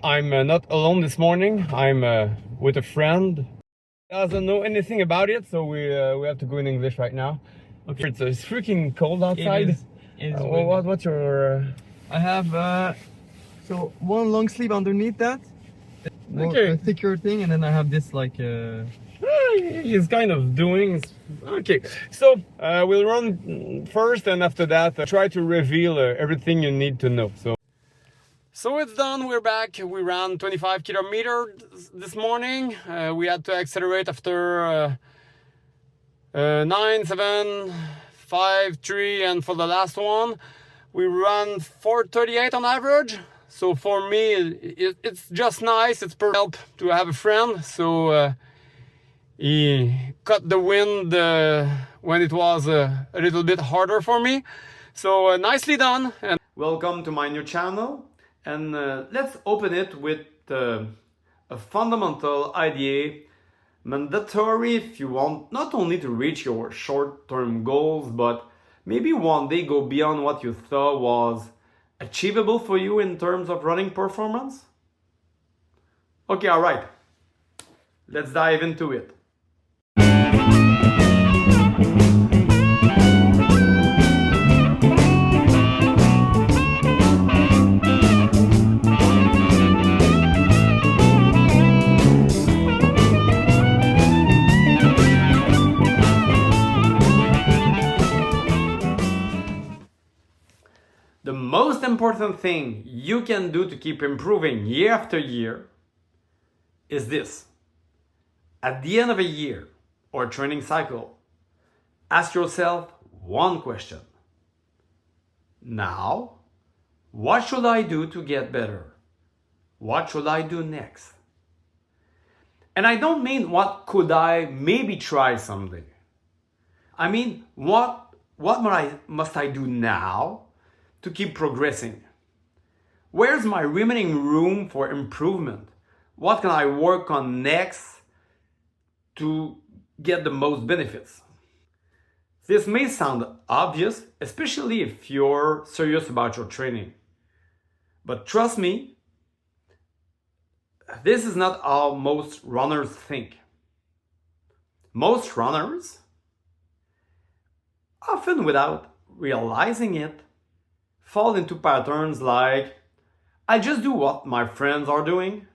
I'm not alone this morning. I'm with a friend. Doesn't know anything about it, so we have to go in English right now. Okay. It's freaking cold outside. It is What's your? I have so one long sleeve underneath that. Okay. A thicker thing, and then I have this like. He's kind of doing. Okay, so we'll run first, and after that, try to reveal everything you need to know. So it's done. We're back. We ran 25 kilometers this morning. We had to accelerate after 9, 7, 5, 3, and for the last one, we ran 4:38 on average. So for me, it's just nice. It's per help to have a friend. So he cut the wind when it was a little bit harder for me. So nicely done. And welcome to my new channel. And let's open it with a fundamental idea, mandatory if you want not only to reach your short-term goals, but maybe one day go beyond what you thought was achievable for you in terms of running performance. Okay, all right. Let's dive into it. The most important thing you can do to keep improving year after year is this. At the end of a year or training cycle, ask yourself one question. Now, what should I do to get better? What should I do next? And I don't mean what could I maybe try someday. I mean, what must I do now to keep progressing? Where's my remaining room for improvement? What can I work on next to get the most benefits? This may sound obvious, especially if you're serious about your training. But trust me, this is not how most runners think. Most runners, often without realizing it, fall into patterns like, I just do what my friends are doing,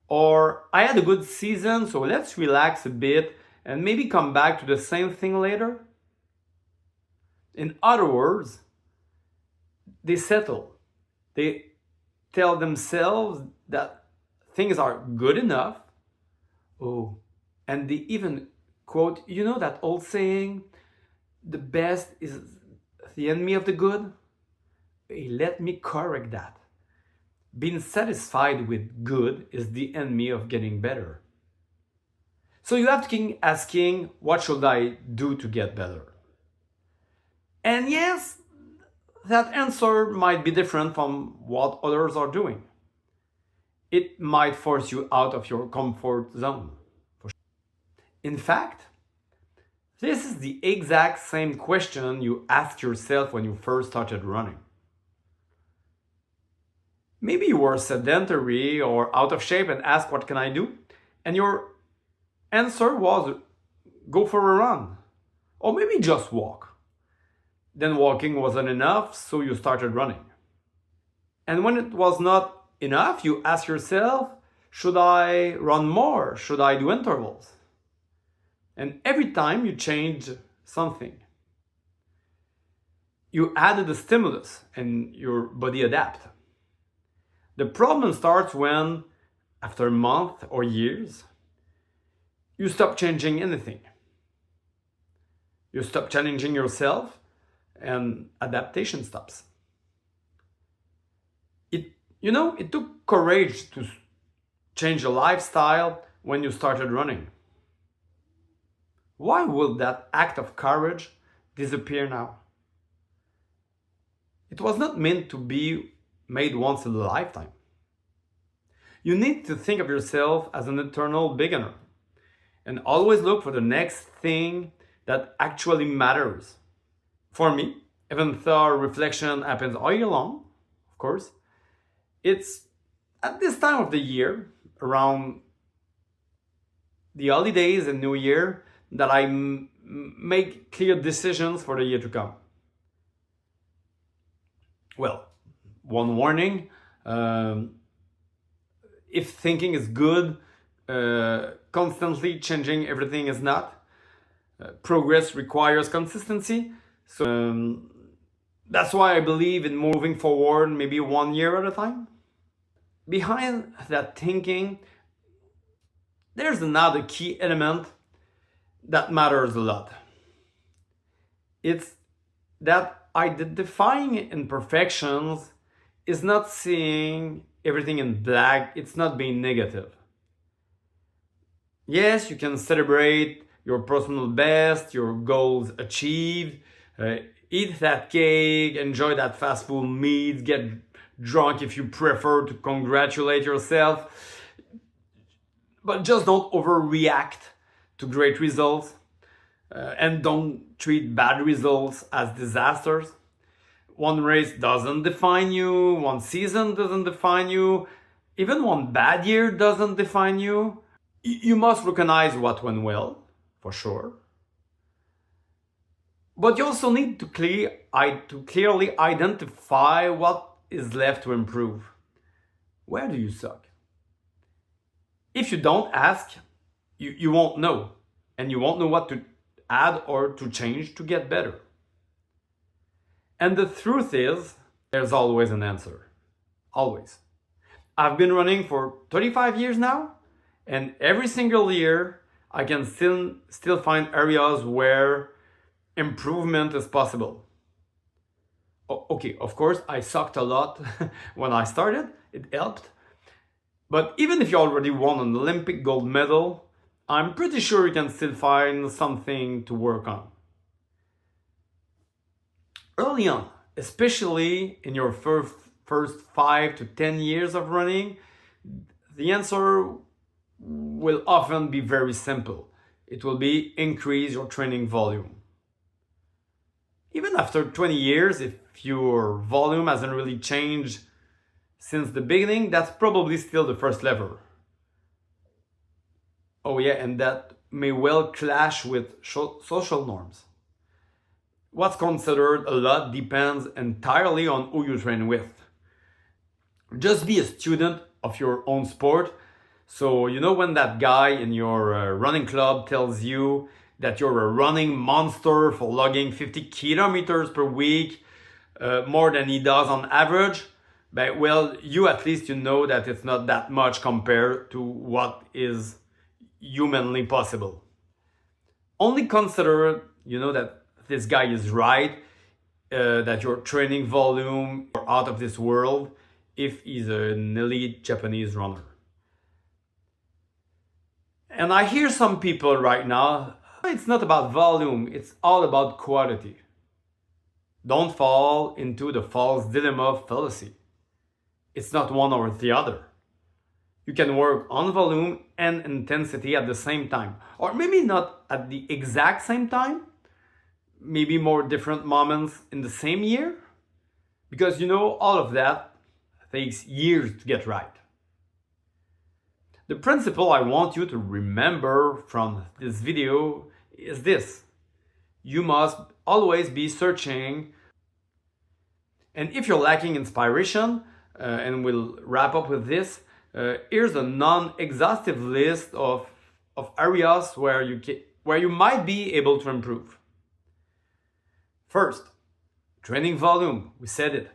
or I had a good season, so let's relax a bit and maybe come back to the same thing later. In other words, they settle. They tell themselves that things are good enough. Oh, and they even quote, you know that old saying, the best is the enemy of the good? Hey, let me correct that. Being satisfied with good is the enemy of getting better. So you have to keep asking, what should I do to get better? And yes, that answer might be different from what others are doing. It might force you out of your comfort zone. In fact, this is the exact same question you asked yourself when you first started running. Maybe you were sedentary or out of shape and asked, what can I do? And your answer was, go for a run. Or maybe just walk. Then walking wasn't enough, so you started running. And when it was not enough, you asked yourself, should I run more? Should I do intervals? And every time you changed something. You added a stimulus and your body adapted. The problem starts when, after a month or years, you stop changing anything. You stop challenging yourself and adaptation stops. It took courage to change your lifestyle when you started running. Why would that act of courage disappear now? It was not meant to be made once in a lifetime. You need to think of yourself as an eternal beginner and always look for the next thing that actually matters. For me, even though reflection happens all year long, of course, it's At this time of the year, around the holidays and New Year, that I make clear decisions for the year to come. Well, one warning, if thinking is good, constantly changing everything is not. Progress requires consistency, so that's why I believe in moving forward maybe 1 year at a time. Behind that thinking, there's another key element that matters a lot. It's that identifying imperfections is not seeing everything in black, it's not being negative. Yes, you can celebrate your personal best, your goals achieved, eat that cake, enjoy that fast food meal, get drunk if you prefer to congratulate yourself. But just don't overreact to great results, and don't treat bad results as disasters. One race doesn't define you, one season doesn't define you, even one bad year doesn't define you. You must recognize what went well, for sure. But you also need to clearly identify what is left to improve. Where do you suck? If you don't ask, you won't know. And you won't know what to add or to change to get better. And the truth is, there's always an answer. Always. I've been running for 35 years now, and every single year I can still find areas where improvement is possible. Okay, of course, I sucked a lot when I started, it helped. But even if you already won an Olympic gold medal, I'm pretty sure you can still find something to work on. Early on, especially in your first 5 to 10 years of running, the answer will often be very simple. It will be increase your training volume. Even after 20 years, if your volume hasn't really changed since the beginning, that's probably still the first lever. Oh yeah, and that may well clash with social norms. What's considered a lot depends entirely on who you train with. Just be a student of your own sport. So, you know, when that guy in your running club tells you that you're a running monster for logging 50 kilometers per week, more than he does on average, but well, you at least you know that it's not that much compared to what is humanly possible. Only consider, you know, that this guy is right, that your training volume are out of this world if he's an elite Japanese runner. And I hear some people right now, it's not about volume, it's all about quality. Don't fall into the false dilemma of fallacy. It's not one or the other. You can work on volume and intensity at the same time. Or maybe not at the exact same time. Maybe more different moments in the same year. Because you know, all of that takes years to get right. The principle I want you to remember from this video is this. You must always be searching. And if you're lacking inspiration, and we'll wrap up with this, here's a non-exhaustive list of areas where you might be able to improve. First, training volume, we said it.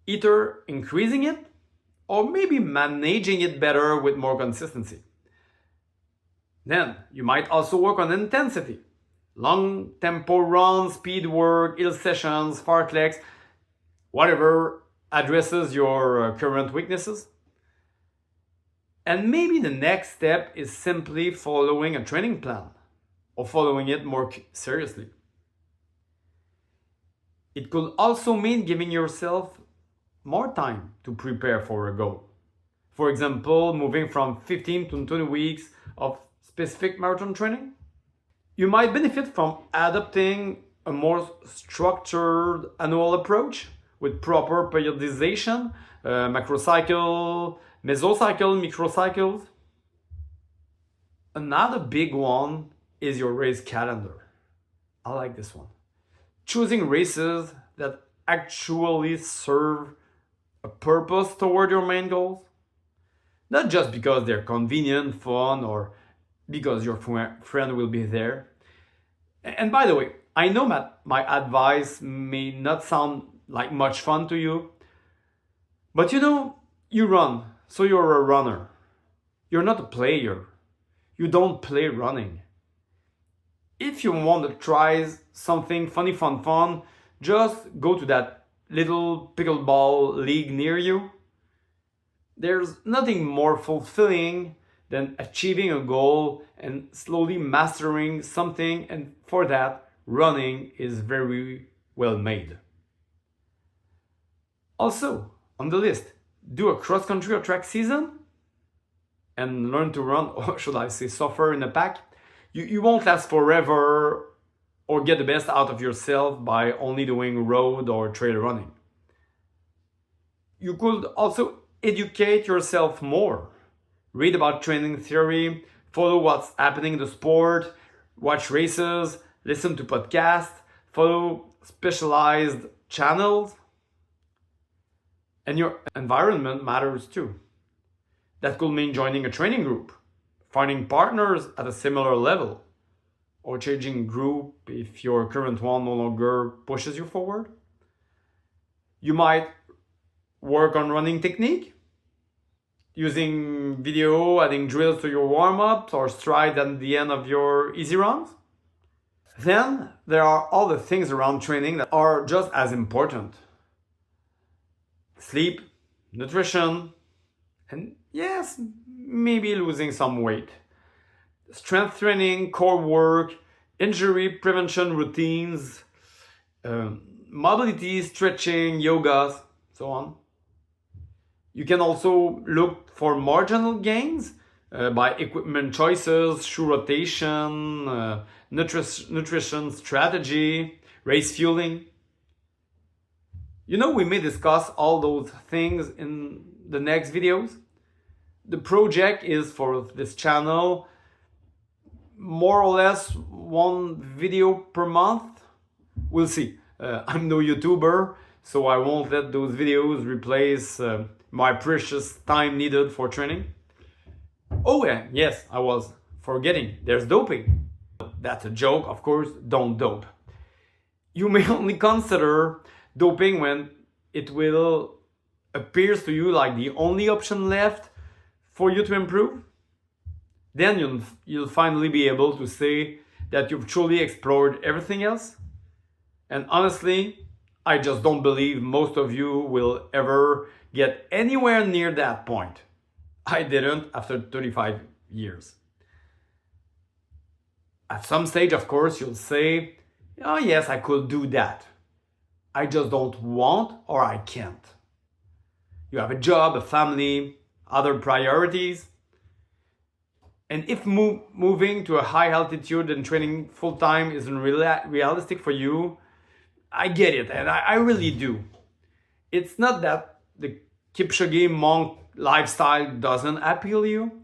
Either increasing it or maybe managing it better with more consistency. Then you might also work on intensity. Long tempo runs, speed work, hill sessions, fartleks, whatever addresses your current weaknesses. And maybe the next step is simply following a training plan or following it more seriously. It could also mean giving yourself more time to prepare for a goal. For example, moving from 15 to 20 weeks of specific marathon training. You might benefit from adopting a more structured annual approach with proper periodization, macrocycle, mesocycle, microcycles. Another big one is your race calendar. I like this one. Choosing races that actually serve a purpose toward your main goals. Not just because they're convenient, fun, or because your friend will be there. And by the way, I know that my advice may not sound like much fun to you, but you run, so you're a runner. You're not a player. You don't play running. If you want to try something funny, fun, just go to that little pickleball league near you. There's nothing more fulfilling than achieving a goal and slowly mastering something, and for that, running is very well made. Also, on the list, do a cross-country or track season and learn to run, or should I say suffer in a pack. You won't last forever or get the best out of yourself by only doing road or trail running. You could also educate yourself more. Read about training theory, follow what's happening in the sport, watch races, listen to podcasts, follow specialized channels. And your environment matters too. That could mean joining a training group, finding partners at a similar level, or changing group if your current one no longer pushes you forward. You might work on running technique, using video, adding drills to your warm-ups or strides at the end of your easy runs. Then there are all the things around training that are just as important. Sleep, nutrition, and yes, maybe losing some weight. Strength training, core work, injury prevention routines, mobility, stretching, yoga, so on. You can also look for marginal gains by equipment choices, shoe rotation, nutrition strategy, race fueling. We may discuss all those things in the next videos. The project is for this channel more or less one video per month. We'll see. I'm no YouTuber, so I won't let those videos replace my precious time needed for training. Oh, and yes, I was forgetting. There's doping. That's a joke, of course. Don't dope. You may only consider doping when it will appear to you like the only option left for you to improve. Then you'll finally be able to say that you've truly explored everything else. And honestly, I just don't believe most of you will ever get anywhere near that point. I didn't after 35 years. At some stage, of course, you'll say, oh yes, I could do that. I just don't want or I can't. You have a job, a family, other priorities. And if moving to a high altitude and training full time isn't realistic for you, I get it, and I really do. It's not that the Kipchoge monk lifestyle doesn't appeal you.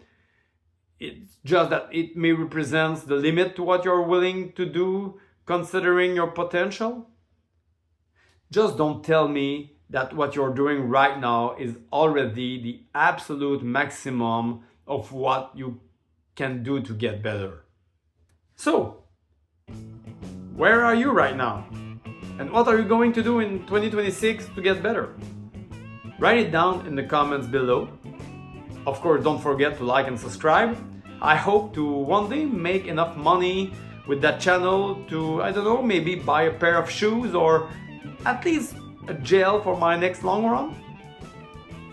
It's just that it may represent the limit to what you're willing to do considering your potential. Just don't tell me that what you're doing right now is already the absolute maximum of what you can do to get better. So, where are you right now? And what are you going to do in 2026 to get better? Write it down in the comments below. Of course, don't forget to like and subscribe. I hope to one day make enough money with that channel to, I don't know, maybe buy a pair of shoes or at least a gel for my next long run.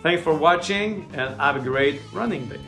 Thanks for watching and have a great running day.